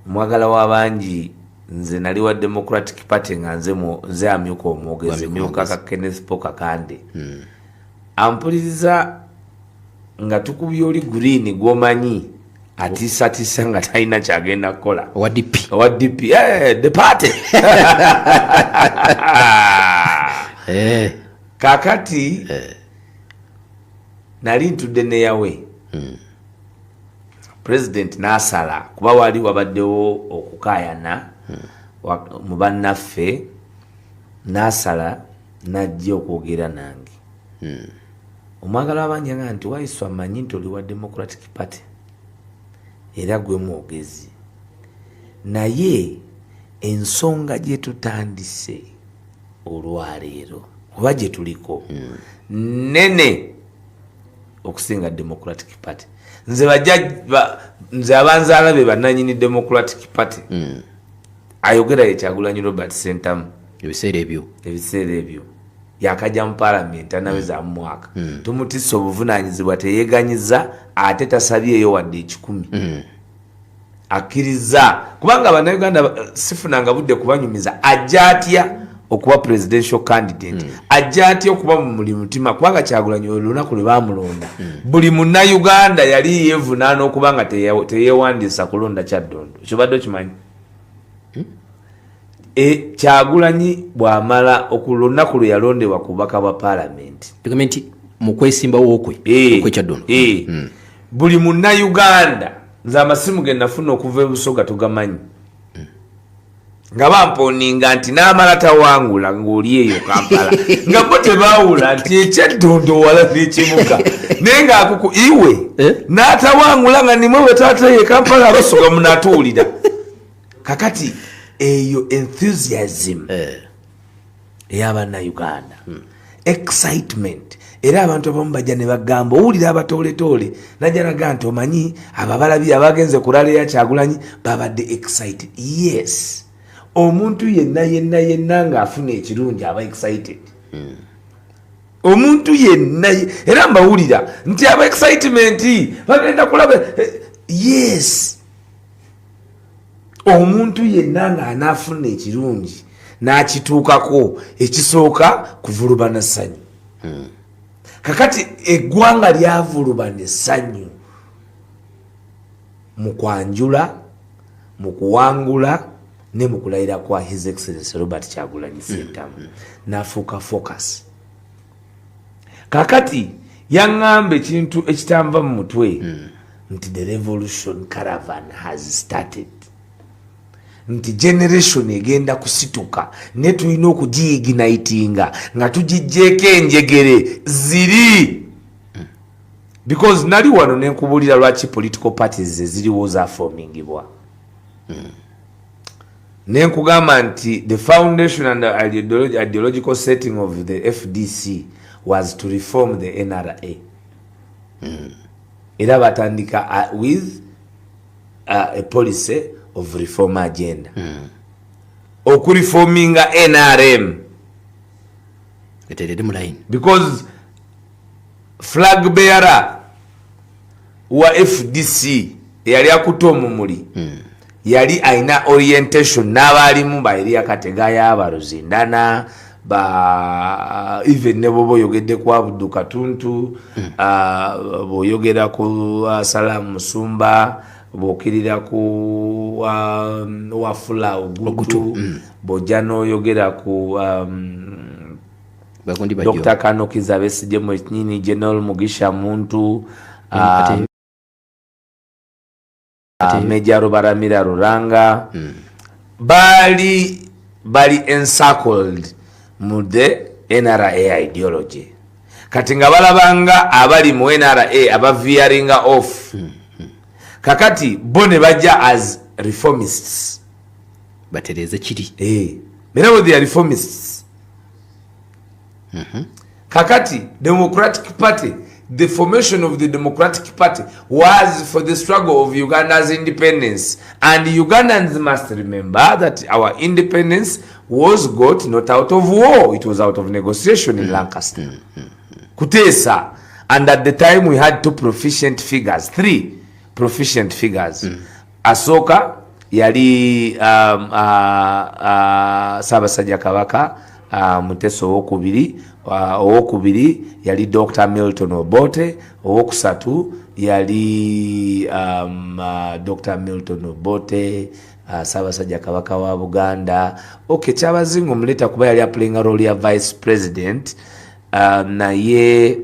mwagala w'abangi nze nali wa Democratic Party nga nze amyuka omwogezi myuka ka Kenneth Paul Kakande ampuliriza nga tukubye oli green gwomanyi atisa nga talina kyagenda kukola wa DP the party kakati nali ntudde neyawe president nasala kuba wali wabaddewo okukayana mu bannaffe nasala najja okwogera nange omwagala abangi nga nti waiswa amanyi nti oli wa Democratic Party era gwe mwogezi naye ensonga gye tutandise olwaleero oba gye tuliko nene okusinga Democratic Party nze abanzaala be bannanyini Democratic Party ayogera ye Kyagulanyi Robert Sentamu ebiseera ebyo yakajja mu parliament anaweza mu mwaka tumutisse obuvunaanyizibwa teyeeganyiza ate tasabyeyo wadde 10 akkiriza kubanga bannayuganda sifunanga budde kubanyumiza ajja atya okuba presidential candidate ajja atya okuba mu muli mutima kubanga Kyagulanyi olunaku lwe baamulonda buli munnayuganda yali yeevunaana okubanga teyeewandiisa kulonda Kyaddondo kibadde okimanyi Kyagulanyi bw'amala olunaku lwe yalondebwa ku bubaka bwa parliament gavumenti mu kwesimbawo okwe Kyaddondo buli munnayuganda nze amasimu ge nafuna okuva ebusoga tugamanyi nga bamponinga nti n'amala tawangula ng'oli eyo Kampala nga bo tebaawula nti ekyaddondo wala n'ekibuga naye ng'akuku iwe n'atawangula nga nimwe bwe taataye Kampala abasoga munaatuwulira kakati eyo enthusiasm ey'abannayuganda excitement era abantu abamu bajja ne bagamba owulira abatooletoole najja naga nti omanyi ababalabi abagenze ku rally ya Kyagulanyi babadde excited. Yes, omuntu yenna ng'afuna ekirungi aba excited. Omuntu yenna era mbawulira nti aba excitement bagenda kulaba. Yes, omuntu yenna ng'anaafuna ekirungi n'akituukako ekisooka kuvulubana ssanyu. Kakati eggwanga lyavulubana essanyu mu kwanjula, mu kuwangula ne mu kulayira kwa His Excellency Robert Kyagulanyi Ssentamu n'afuuka focus. Kakati yaŋŋamba ekintu ekitanva mu mutwe nti the revolution caravan has started. Nti generation egenda kusituka ne tulina okugiignitinga nga tugijjeeko enjegere ziri. Because nali wano ne nkubulira lwaki political parties eziriwo zaformingibwa. Ne nkugamba nti the foundation and the ideological setting of the FDC was to reform the NRA. Era batandika with a policy of reform agenda. Okureforminga NRM. Because flag bearer wa FDC yali akutomu muli. Yali aina orientation n'abalimu bayiri akatega y'abaluzindana ba even nebo boyogedde ku Abdul Katuntu boyogera ku Salam Musumba bokirira ku Wafula Ogutu bojano yogera ku Dr. Kano Kizabesi Jemo nyini General Mugisha Muntu Major Baramira Ruranga bali encircled mu the NRA ideology. Kati nga balabanga abali mu NRA aba veering off. Kakati bone bajja as reformists. Batereze kiri. Mena they are reformists. Kakati Democratic Party, the formation of the Democratic Party was for the struggle of Uganda's independence. And Ugandans must remember that our independence was got not out of war, it was out of negotiation in Lancaster. Kutesa. And at the time we had three proficient figures. Asoka yali Ssaabasajja Kabaka Muteesa owokubiri yali Dr. Milton Obote, owokusatu yali Dr. Milton Obote, Ssaabasajja Kabaka wa Buganda. Okay, Kyabazinga omuleta kuba yali aplayinga role ya vice president, naye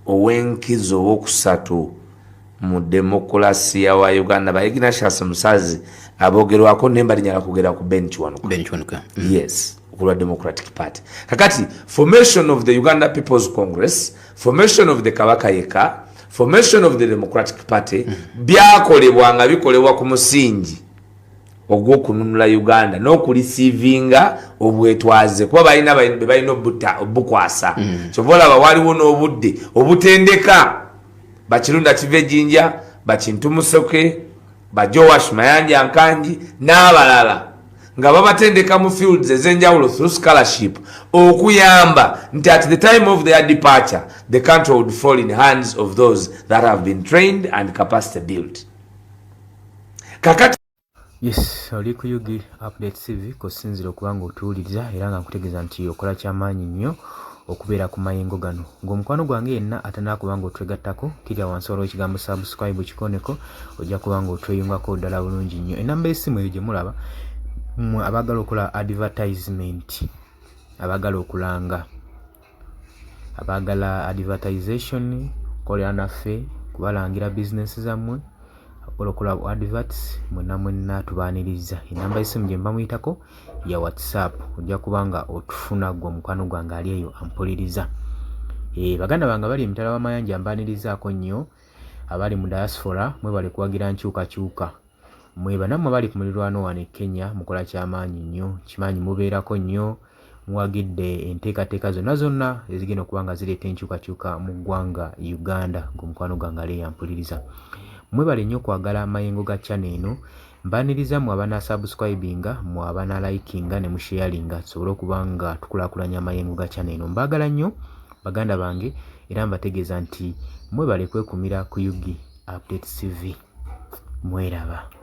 owenkizo owokusatu mu demokrasiya wa Uganda ba Ignatius Musazi abogerwako nemba linyala kugera ku Ben Kiwanuka. Yes, kulwa Democratic Party. Kakati formation of the Uganda People's Congress, formation of the Kabaka Yeka, formation of the Democratic Party byakolebwanga bikolebwa ku musingi ogw'okununula Uganda n'okulisiivinga obwetwaze kuba balina obukwasa. Kyova olaba waliwo n'obudde obutendeka Bakirunda Kivejinja, Bakintu Musoke, Joash Mayanja Nkanji n'abalala nga babatendeka mu fields ez'enjawulo through scholarship okuyamba nti at the time of their departure the country would fall in hands of those that have been trained and capacity built. Kakati Yes, oli ku Yugi Update TV kusinzira okubanga otuwuliriza era nga nkutegeeza nti okola kyamaanyi nnyo okubeera ku mayengo gano. Ng'omukwano gwange yenna atanakubanga otwegattako kirya wansi waliwo ekigambo subscribe kikoneko ojja kubanga otweyungako ddala bulungi nnyo. Enamba y'essimu eyo gye mulaba mmwe abaagala okola advertisement, abaagala okulanga, abaagala advertisation kolera naffe kubalangira business zammwe olokola adverts mwenna tubaaniriza. Enamba y'essimu gye mba muyitako ya WhatsApp ojja kubanga otufuna gwe omukwano gwange ali eyo ampuliriza. Baganda bange bali emitala w'amayanja mbaanirizaako nnyo, abali mu diaspora mwebale kuwagira nkyukakyuka, mweba nammwe bali ku mulirwano wano e Kenya mukola kyamaanyi nnyo, kimanyi mubeerako nnyo, muwagidde enteekateeka zonna ezigenda okuba nga zireeta enkyukakyuka mu ggwanga Uganda gwe omukwano gwange ali eyo ampuliriza. Mwebale nnyo okwagala amayengo ga channel eno, mbaaniriza mwe abana subscribinga, mwe abana likinga ne musharinga tusobole okuba nga tukulaakulanya amayengo ga channel eno. Mbaagala nnyo baganda bange era mbategeeza nti mwebale kwekumira ku Yugi Update TV. Mweraba.